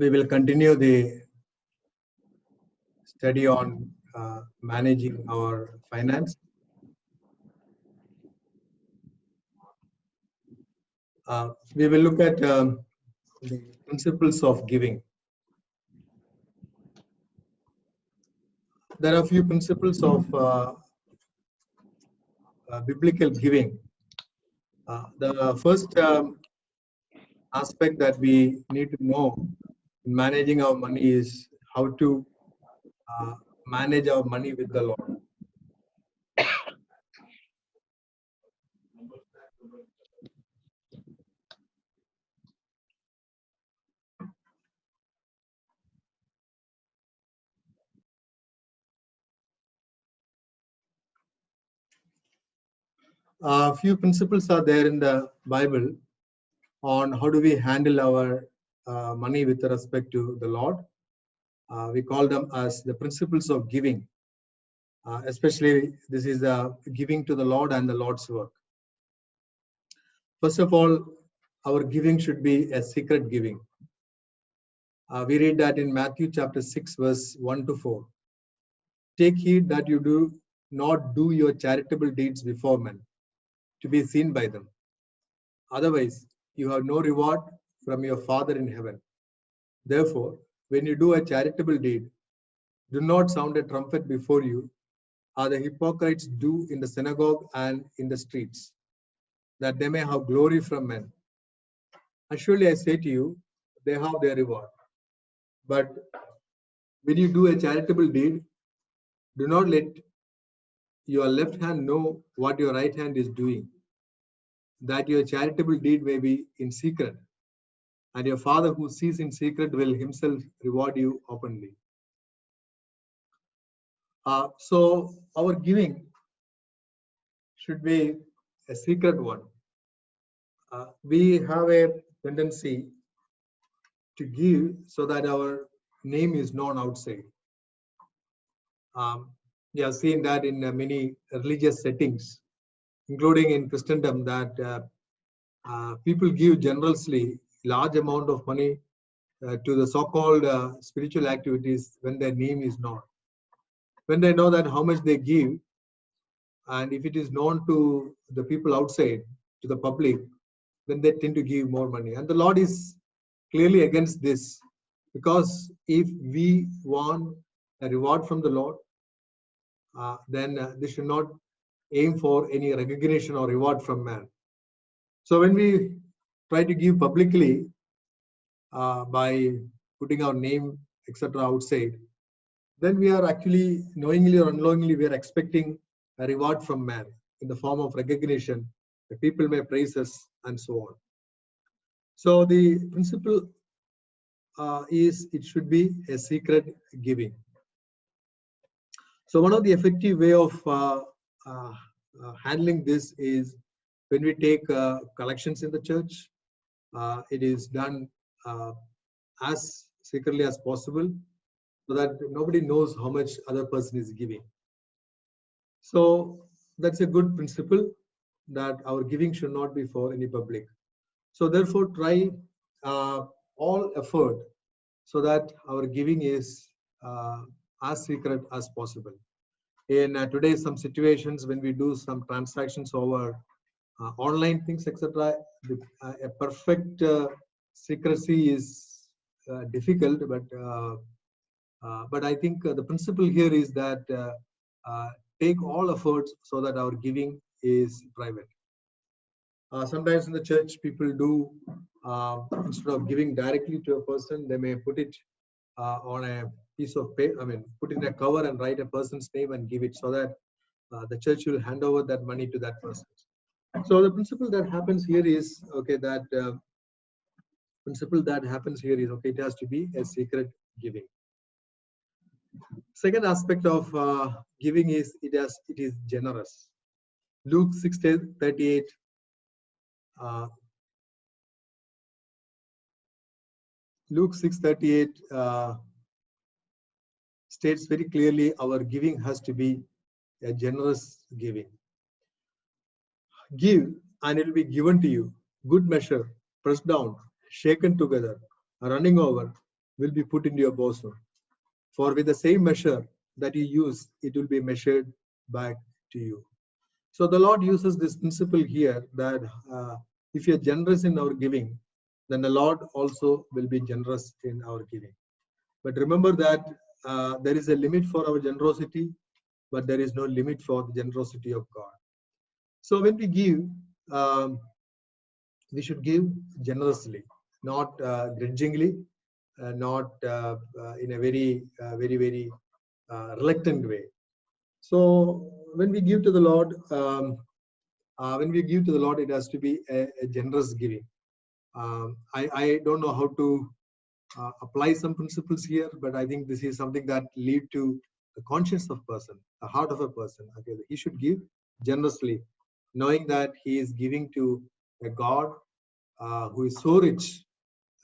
We will continue the study on managing our finance. We will look at the principles of giving. There are a few principles of biblical giving. The first aspect that we need to know in managing our money is how to manage our money with the Lord. A few principles are there in the Bible on how do we handle our money with respect to the Lord. We call them as the principles of giving. Especially this is the giving to the Lord and the Lord's work. First of all, our giving should be a secret giving. We read that in Matthew chapter 6 verse 1 to 4. Take heed that you do not do your charitable deeds before men, to be seen by them. Otherwise, you have no reward from your Father in heaven. Therefore, when you do a charitable deed, do not sound a trumpet before you, as the hypocrites do in the synagogue and in the streets, that they may have glory from men. And surely I say to you, they have their reward. But when you do a charitable deed, do not let your left hand know what your right hand is doing, that your charitable deed may be in secret, and your Father who sees in secret will himself reward you openly. So our giving should be a secret one. We have a tendency to give so that our name is known outside. We have seen that in many religious settings, including in Christendom, that people give generously large amount of money to the so-called spiritual activities when their name is known. When they know that how much they give, and if it is known to the people outside, to the public, then they tend to give more money. And the Lord is clearly against this, because if we want a reward from the Lord, then they should not aim for any recognition or reward from man. So when we try to give publicly by putting our name, etc., outside, then we are actually knowingly or unknowingly we are expecting a reward from man in the form of recognition. The people may praise us and so on. So the principle is it should be a secret giving. So one of the effective way of handling this is when we take collections in the church, it is done as secretly as possible, so that nobody knows how much other person is giving. So that's a good principle, that our giving should not be for any public. So therefore, try all effort so that our giving is as secret as possible. In today, some situations when we do some transactions over online things, etc., a perfect secrecy is difficult, but I think the principle here is that take all efforts so that our giving is private. Sometimes in the church, people do, instead of giving directly to a person, they may put it on a piece of paper, put in a cover and write a person's name and give it, so that the church will hand over that money to that person. So the principle that happens here is, okay, it has to be a secret giving. Second aspect of giving is it is generous. Luke 6:38. Luke 6:38 states very clearly our giving has to be a generous giving. Give and it will be given to you, good measure, pressed down, shaken together, running over, will be put into your bosom. For with the same measure that you use, it will be measured back to you. So the Lord uses this principle here that if you're generous in our giving, then the Lord also will be generous in our giving. But remember that there is a limit for our generosity, but there is no limit for the generosity of God. So when we give, we should give generously, not grudgingly, not in a very reluctant way. So when we give to the Lord, it has to be a generous giving. I don't know how to apply some principles here, but I think this is something that lead to the conscience of person, the heart of a person. Okay, he should give generously, knowing that he is giving to a God who is so rich,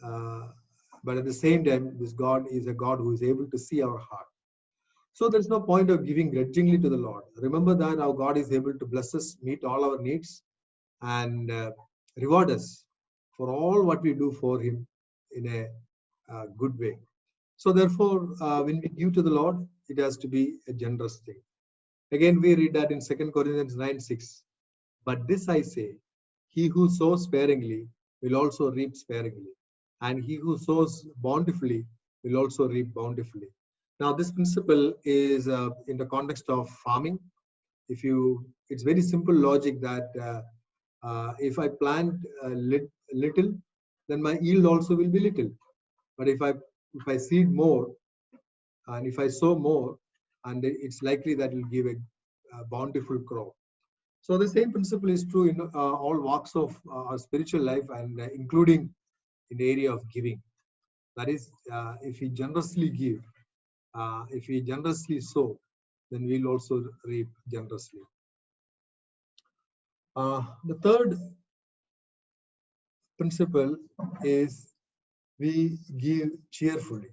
but at the same time, this God is a God who is able to see our heart. So there's no point of giving grudgingly to the Lord. Remember that our God is able to bless us, meet all our needs, and reward us for all what we do for Him in a good way. So therefore, when we give to the Lord, it has to be a generous thing. Again, we read that in 2 Corinthians 9:6. But this I say, he who sows sparingly will also reap sparingly, and he who sows bountifully will also reap bountifully. Now, this principle is in the context of farming. It's very simple logic that if I plant little, then my yield also will be little. But if I seed more and if I sow more, and it's likely that it will give a bountiful crop. So the same principle is true in all walks of our spiritual life, and including in the area of giving. That is, if we generously give, if we generously sow, then we'll also reap generously. The third principle is we give cheerfully.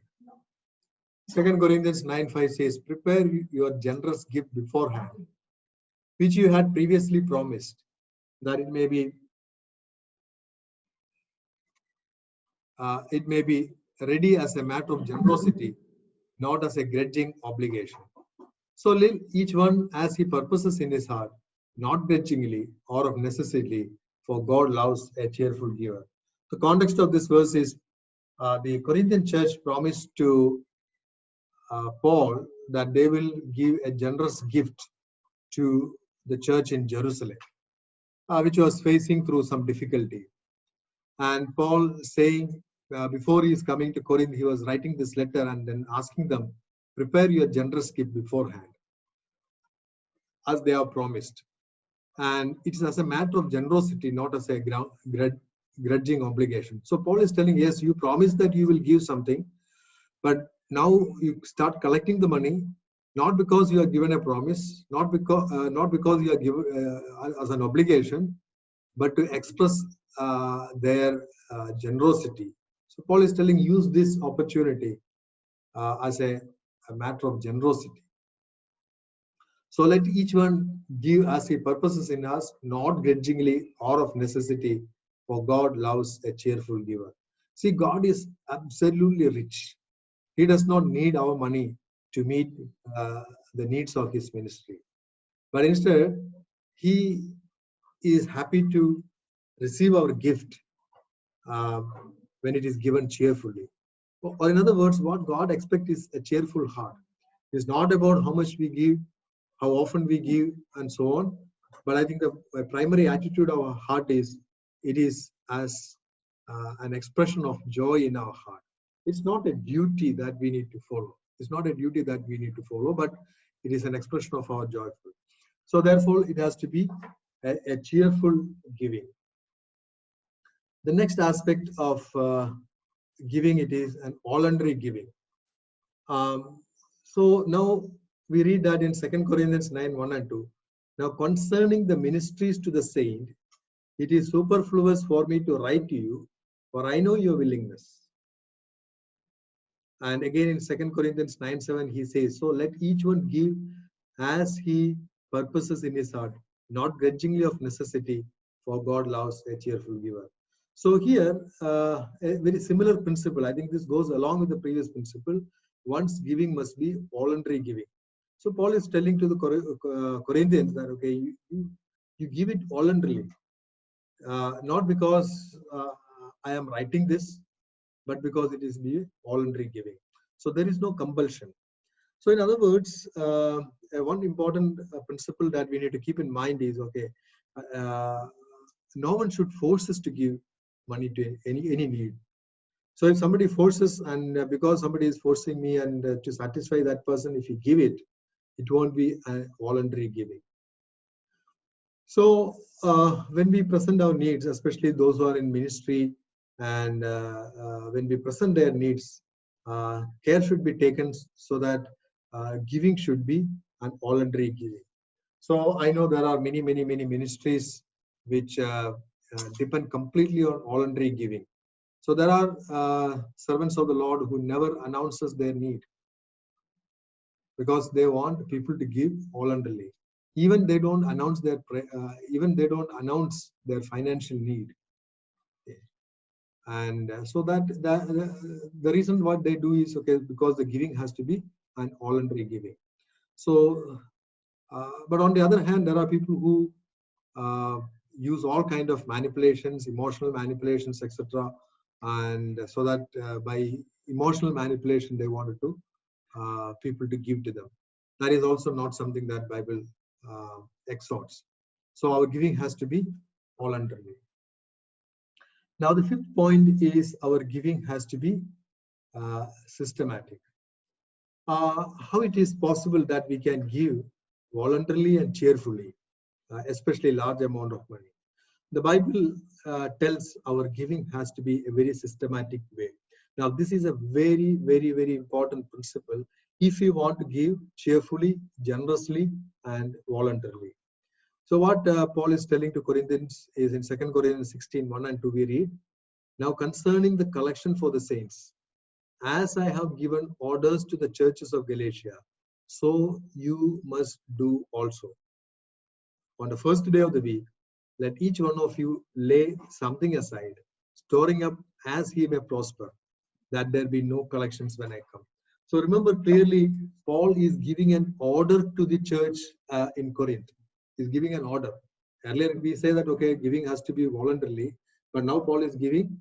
2 Corinthians 9:5 says, prepare your generous gift beforehand, which you had previously promised, that it may be ready as a matter of generosity, not as a grudging obligation. So let each one as he purposes in his heart, not grudgingly or of necessity, for God loves a cheerful giver. The context of this verse is the Corinthian church promised to Paul that they will give a generous gift to the church in Jerusalem, which was facing through some difficulty. And Paul saying, before he is coming to Corinth, he was writing this letter and then asking them, prepare your generous gift beforehand, as they are promised. And it is as a matter of generosity, not as a grudging obligation. So Paul is telling, yes, you promised that you will give something, but now you start collecting the money, not because you are given a promise, not because you are given as an obligation, but to express their generosity. So Paul is telling, use this opportunity as a matter of generosity. So let each one give as he purposes in us, not grudgingly or of necessity, for God loves a cheerful giver. See, God is absolutely rich. He does not need our money to meet the needs of his ministry. But instead, he is happy to receive our gift when it is given cheerfully. Or in other words, what God expects is a cheerful heart. It's not about how much we give, how often we give, and so on. But I think the primary attitude of our heart is, it is as an expression of joy in our heart. It's not a duty that we need to follow. It's not a duty that we need to follow, but it is an expression of our joyful. So therefore, it has to be a cheerful giving. The next aspect of giving, it is an voluntary giving. So now we read that in 2 Corinthians 9:1 and 2. Now concerning the ministries to the saint, it is superfluous for me to write to you, for I know your willingness. And again in 2 Corinthians 9:7 he says, so let each one give as he purposes in his heart, not grudgingly of necessity, for God loves a cheerful giver. So here, a very similar principle. I think this goes along with the previous principle. Once giving must be voluntary giving. So Paul is telling to the Corinthians that okay, you give it voluntarily, not because I am writing this, but because it is the voluntary giving. So there is no compulsion. So in other words, one important principle that we need to keep in mind is okay, no one should force us to give money to any need. So if somebody forces, and because somebody is forcing me, and to satisfy that person, if you give it, it won't be a voluntary giving. So when we present our needs, especially those who are in ministry, and when we present their needs, care should be taken so that giving should be an voluntary giving. So I know there are many ministries which depend completely on voluntary giving. So there are servants of the Lord who never announces their need because they want people to give voluntarily. Even they don't announce their financial need. And so that the reason what they do is okay, because the giving has to be an voluntary giving. So but on the other hand, there are people who use all kind of manipulations, emotional manipulations, etc., and so that by emotional manipulation they wanted to people to give to them. That is also not something that Bible exhorts. So our giving has to be voluntary. Now the fifth point is our giving has to be systematic. How it is possible that we can give voluntarily and cheerfully, especially large amount of money? The Bible tells our giving has to be a very systematic way. Now, this is a very important principle if you want to give cheerfully, generously, and voluntarily. So what Paul is telling to Corinthians is in 2 Corinthians 16, 1 and 2 we read, now concerning the collection for the saints, as I have given orders to the churches of Galatia, so you must do also. On the first day of the week, let each one of you lay something aside, storing up as he may prosper, that there be no collections when I come. So remember clearly, Paul is giving an order to the church in Corinth. He's giving an order. Earlier we say that, okay, giving has to be voluntarily, but now Paul is giving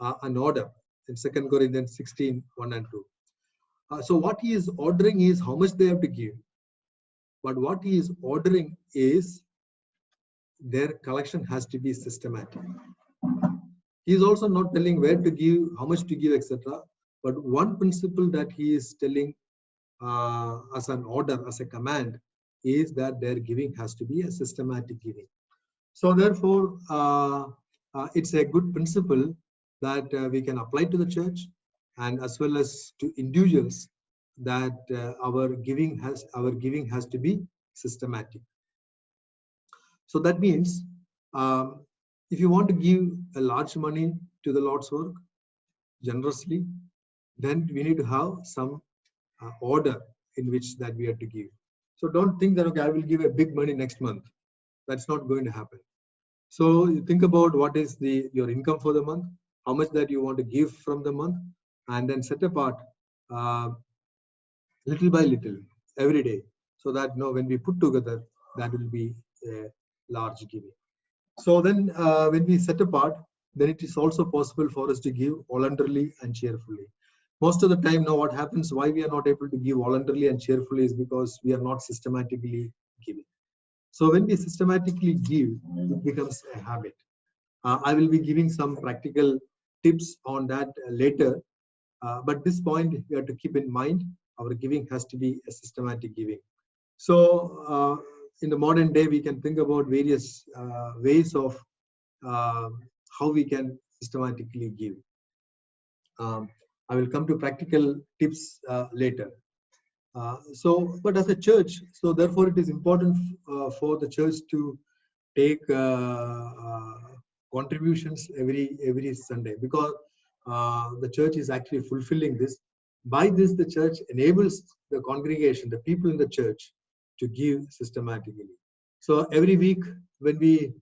an order in 2 Corinthians 16, 1 and 2. So what he is ordering is how much they have to give. But what he is ordering is their collection has to be systematic. He is also not telling where to give, how much to give, etc. But one principle that he is telling as an order, as a command, is that their giving has to be a systematic giving. So therefore, it's a good principle that we can apply to the church and as well as to individuals, that our giving has to be systematic. So that means if you want to give a large money to the Lord's work generously, then we need to have some order in which that we have to give. So don't think that, okay, I will give a big money next month. That's not going to happen. So you think about what is your income for the month, how much that you want to give from the month, and then set apart little by little every day, so that when we put together, that will be a large giving. So then when we set apart, then it is also possible for us to give voluntarily and cheerfully. Most of the time now what happens, why we are not able to give voluntarily and cheerfully, is because we are not systematically giving. So when we systematically give, it becomes a habit. I will be giving some practical tips on that later. But this point we have to keep in mind, our giving has to be a systematic giving. So in the modern day, we can think about various ways of how we can systematically give. I will come to practical tips later. But as a church, so therefore it is important for the church to take contributions every Sunday, because the church is actually fulfilling this. By this, the church enables the congregation, the people in the church, to give systematically. So every week when we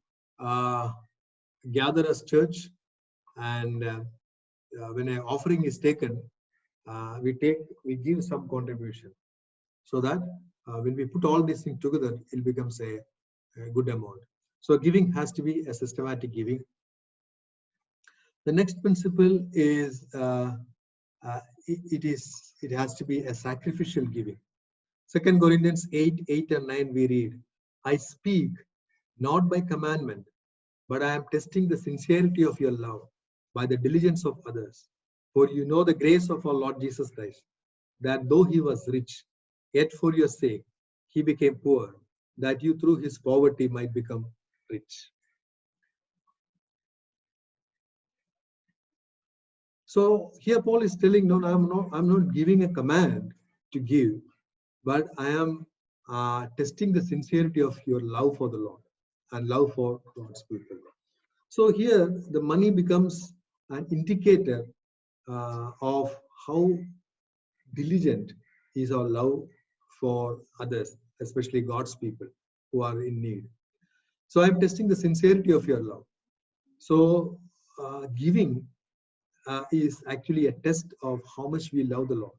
gather as church, And when an offering is taken, we give some contribution, so that when we put all these things together, it becomes a good amount. So giving has to be a systematic giving. The next principle is it has to be a sacrificial giving. 2 Corinthians 8 and 9 we read, I speak not by commandment, but I am testing the sincerity of your love by the diligence of others. For you know the grace of our Lord Jesus Christ, that though he was rich, yet for your sake he became poor, that you through his poverty might become rich. So here Paul is telling, no, I'm not giving a command to give, but I am testing the sincerity of your love for the Lord and love for God's people. So here the money becomes an indicator of how diligent is our love for others, especially God's people who are in need. So I'm testing the sincerity of your love. So giving is actually a test of how much we love the Lord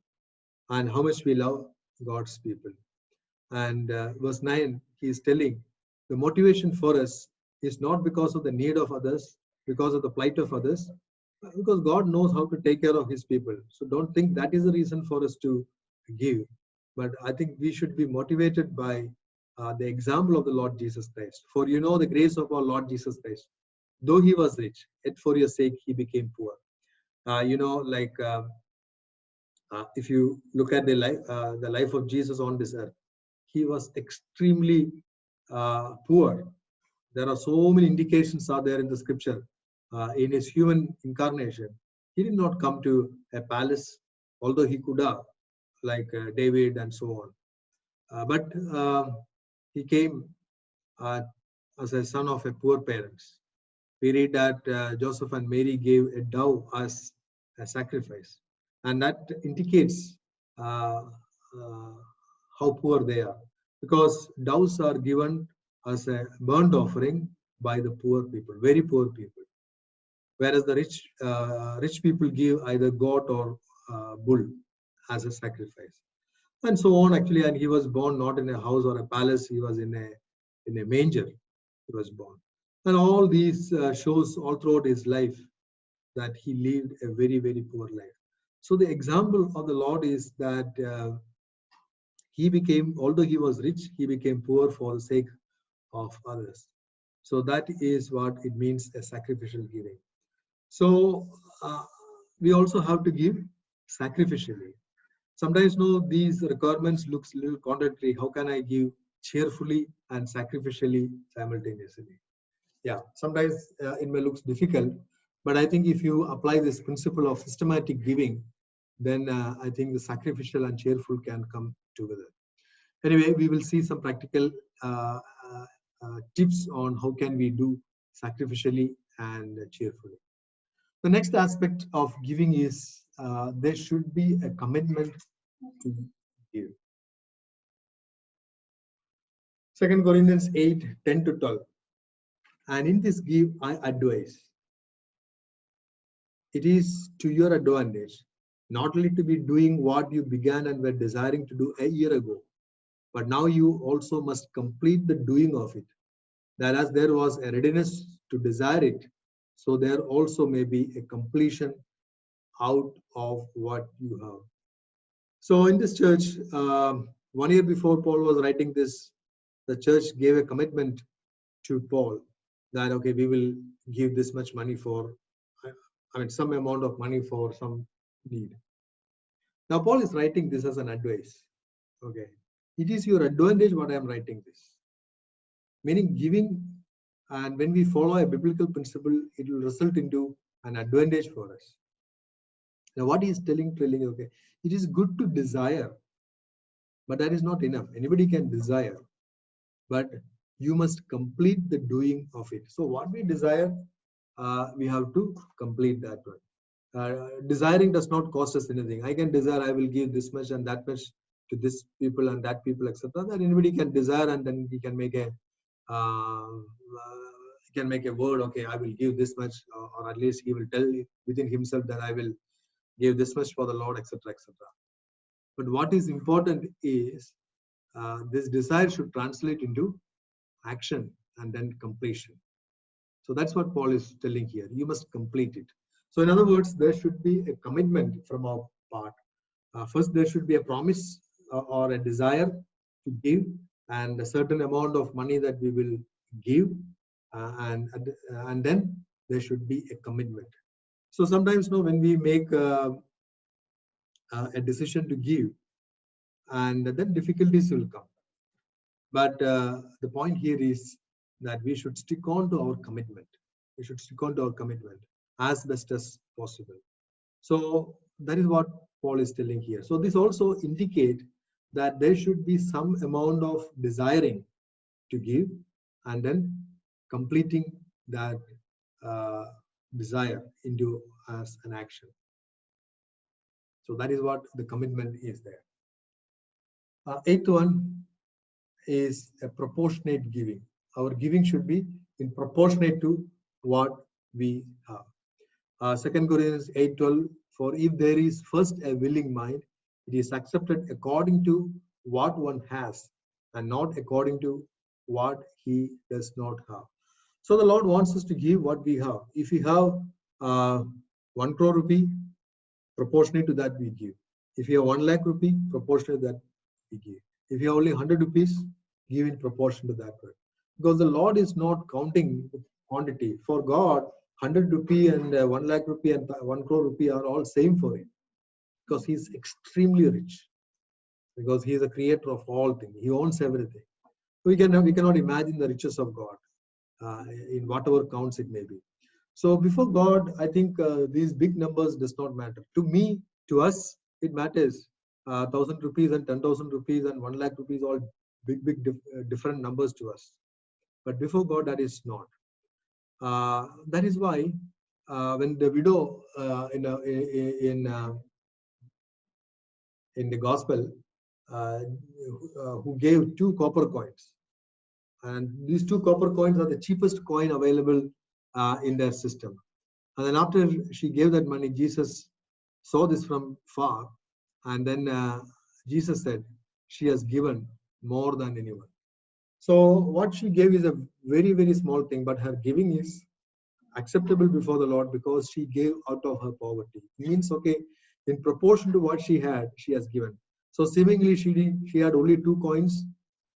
and how much we love God's people. And verse 9, he is telling the motivation for us is not because of the need of others, because of the plight of others, because God knows how to take care of his people. So don't think that is the reason for us to give. But I think we should be motivated by the example of the Lord Jesus Christ. For you know the grace of our Lord Jesus Christ. Though he was rich, yet for your sake he became poor. If you look at the life of Jesus on this earth, he was extremely poor. There are so many indications are there in the scripture. In his human incarnation, he did not come to a palace, although he could have, like David and so on. But he came as a son of a poor parents. We read that Joseph and Mary gave a dove as a sacrifice, and that indicates how poor they are, because doves are given as a burnt offering by the poor people, very poor people, whereas the rich people give either goat or bull as a sacrifice, and so on. Actually, and he was born not in a house or a palace; he was in a manger. He was born, and all these shows all throughout his life that he lived a very, very poor life. So the example of the Lord is that he became, although he was rich, he became poor for the sake of others. So that is what it means, a sacrificial giving. So we also have to give sacrificially. Sometimes, no, these requirements looks a little contradictory. How can I give cheerfully and sacrificially simultaneously? Yeah, sometimes it may look difficult, but I think if you apply this principle of systematic giving, then I think the sacrificial and cheerful can come together. Anyway, we will see some practical tips on how can we do sacrificially and cheerfully. The next aspect of giving is there should be a commitment to give. 2 Corinthians 8:10 to 12. And in this give I advise. It is to your advantage, not only to be doing what you began and were desiring to do a year ago, but now you also must complete the doing of it. That as there was a readiness to desire it, so there also may be a completion out of what you have. So in this church, 1 year before Paul was writing this, the church gave a commitment to Paul that, okay, we will give this much money for, some amount of money for some need. Now Paul is writing this as an advice. Okay, it is your advantage what I am writing this. Meaning giving, and when we follow a biblical principle, it will result into an advantage for us. Now what he is telling, okay, it is good to desire, but that is not enough. Anybody can desire, but you must complete the doing of it. So what we desire, we have to complete that one. Desiring does not cost us anything. I can desire I will give this much and that much to this people and that people, etc. That anybody can desire, and then he can make a can make a word, okay, I will give this much, or at least he will tell within himself that I will give this much for the Lord, etc., etc. But what is important is this desire should translate into action and then completion. So that's what Paul is telling here. You must complete it. So in other words, there should be a commitment from our part. First, there should be a promise or a desire to give, and a certain amount of money that we will give, and then there should be a commitment. So sometimes, when we make a decision to give, and then difficulties will come. But the point here is that we should stick on to our commitment. We should stick on to our commitment as best as possible. So that is what Paul is telling here. So this also indicates that there should be some amount of desiring to give, and then completing that desire into as an action. So that is what the commitment is there. Eighth one is a proportionate giving. Our giving should be in proportionate to what we have. 2 Corinthians 8:12, for if there is first a willing mind, it is accepted according to what one has, and not according to what he does not have. So the Lord wants us to give what we have. If we have 1 crore rupee, proportionate to that we give. If you have 1 lakh rupee, proportionate to that we give. If you have only 100 rupees, give in proportion to that. Because the Lord is not counting quantity. For God, 100 rupee and 1 lakh rupee and 1 crore rupee are all same for him. Because he is extremely rich. Because he is the creator of all things. He owns everything. We cannot imagine the riches of God in whatever counts it may be. So before God, I think these big numbers does not matter. To me, to us, it matters. 1,000 rupees and 10,000 rupees and 1 lakh rupees, all big different numbers to us. But before God, that is not. That is why when the widow in the gospel who gave 2 copper coins, and these 2 copper coins are the cheapest coin available in their system. And then after she gave that money, Jesus saw this from far, and then Jesus said, she has given more than anyone. So what she gave is a very, very small thing, but her giving is acceptable before the Lord because she gave out of her poverty. It means, okay, in proportion to what she had, she has given. So seemingly she had only 2 coins,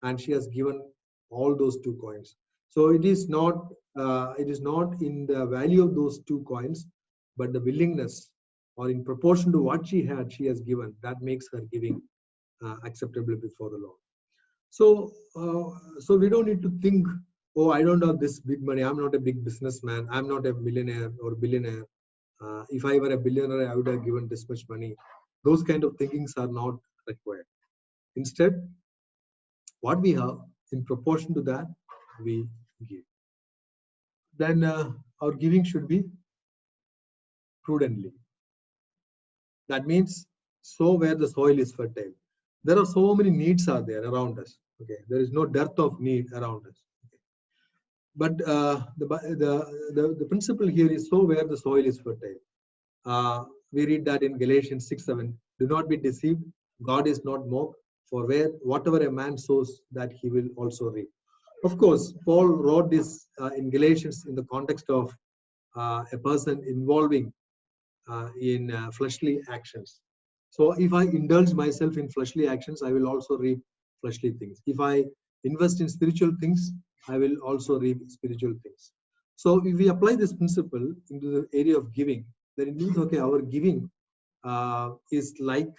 and she has given all those 2 coins. So it is not in the value of those 2 coins, but the willingness, or in proportion to what she had, she has given. That makes her giving acceptable before the Lord. So we don't need to think, oh, I don't have this big money. I'm not a big businessman. I'm not a millionaire or billionaire. If I were a billionaire, I would have given this much money. Those kind of thinkings are not required. Instead, what we have, in proportion to that, we give. Then our giving should be prudently. That means sow where the soil is fertile. There are so many needs are there around us. Okay, there is no dearth of need around us. Okay. But the principle here is sow where the soil is fertile. We read that in Galatians 6:7. Do not be deceived. God is not mocked. For whatever a man sows, that he will also reap. Of course, Paul wrote this in Galatians in the context of a person involving in fleshly actions. So if I indulge myself in fleshly actions, I will also reap fleshly things. If I invest in spiritual things, I will also reap spiritual things. So if we apply this principle into the area of giving, then it means, okay, our giving is like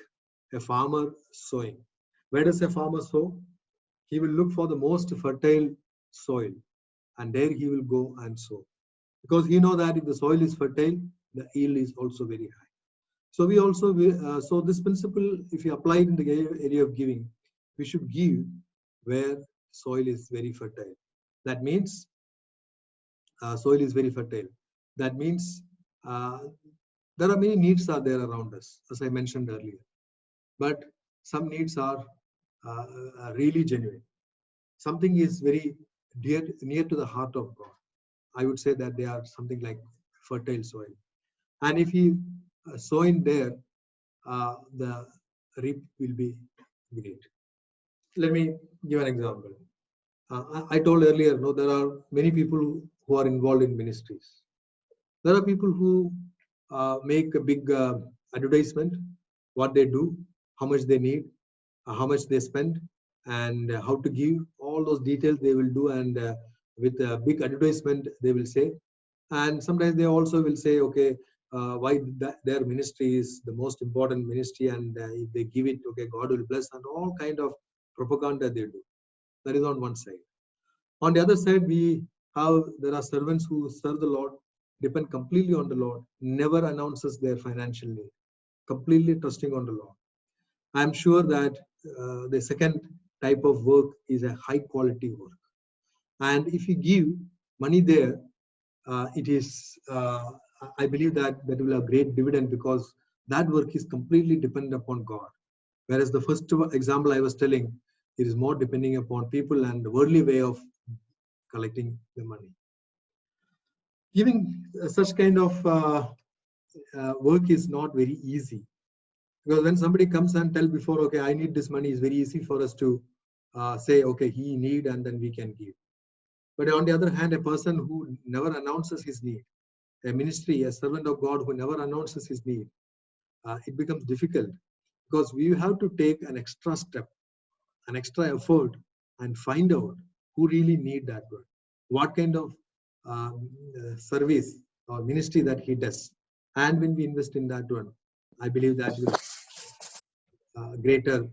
a farmer sowing. Where does a farmer sow? He will look for the most fertile soil, and there he will go and sow. Because he knows that if the soil is fertile, the yield is also very high. So we also, so this principle, if you apply it in the area of giving, we should give where soil is very fertile. That means soil is very fertile. That means there are many needs are there around us, as I mentioned earlier. But some needs are really genuine. Something is very near to the heart of God. I would say that they are something like fertile soil. And if you sow in there, the reap will be great. Let me give an example. I told earlier, no, there are many people who are involved in ministries. There are people who make a big advertisement, what they do, how much they need, how much they spend, and how to give. All those details they will do, and with a big advertisement they will say. And sometimes they also will say, okay, why their ministry is the most important ministry, and if they give it, okay, God will bless, and all kind of propaganda they do. That is on one side. On the other side, there are servants who serve the Lord, depend completely on the Lord, never announces their financial need, completely trusting on the Lord. I'm sure that the second type of work is a high quality work. And if you give money there, it is, I believe that will have great dividend, because that work is completely dependent upon God. Whereas the first example I was telling, it is more depending upon people and the worldly way of collecting the money. Giving such kind of work is not very easy, because when somebody comes and tell before, okay, I need this money, it's very easy for us to say, okay, he need, and then we can give. But on the other hand, a person who never announces his need, a ministry, a servant of God who never announces his need, it becomes difficult, because we have to take an extra step, an extra effort, and find out who really need that word, what kind of service or ministry that he does. And when we invest in that one, I believe that will greater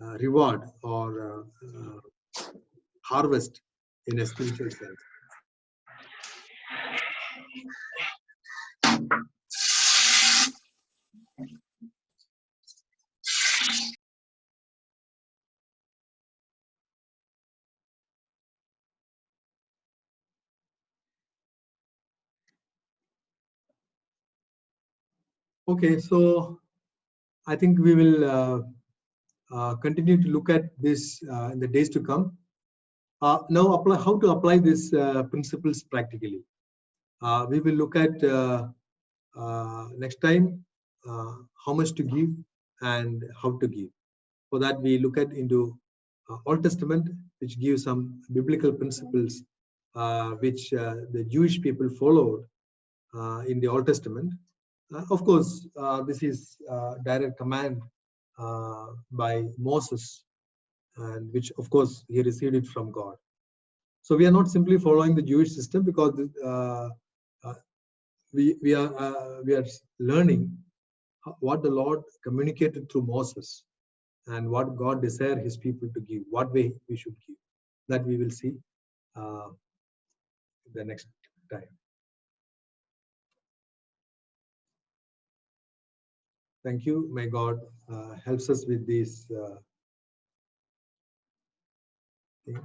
reward or harvest in a spiritual sense. Okay, so I think we will continue to look at this in the days to come. Now, how to apply these principles practically. We will look at next time how much to give and how to give. For that, we look at into Old Testament, which gives some biblical principles which the Jewish people followed in the Old Testament. Of course, this is direct command by Moses, and which, of course, he received it from God. So we are not simply following the Jewish system, because we are learning what the Lord communicated through Moses, and what God desired his people to give, what way we should give. That we will see the next time. Thank you. May God helps us with this thing.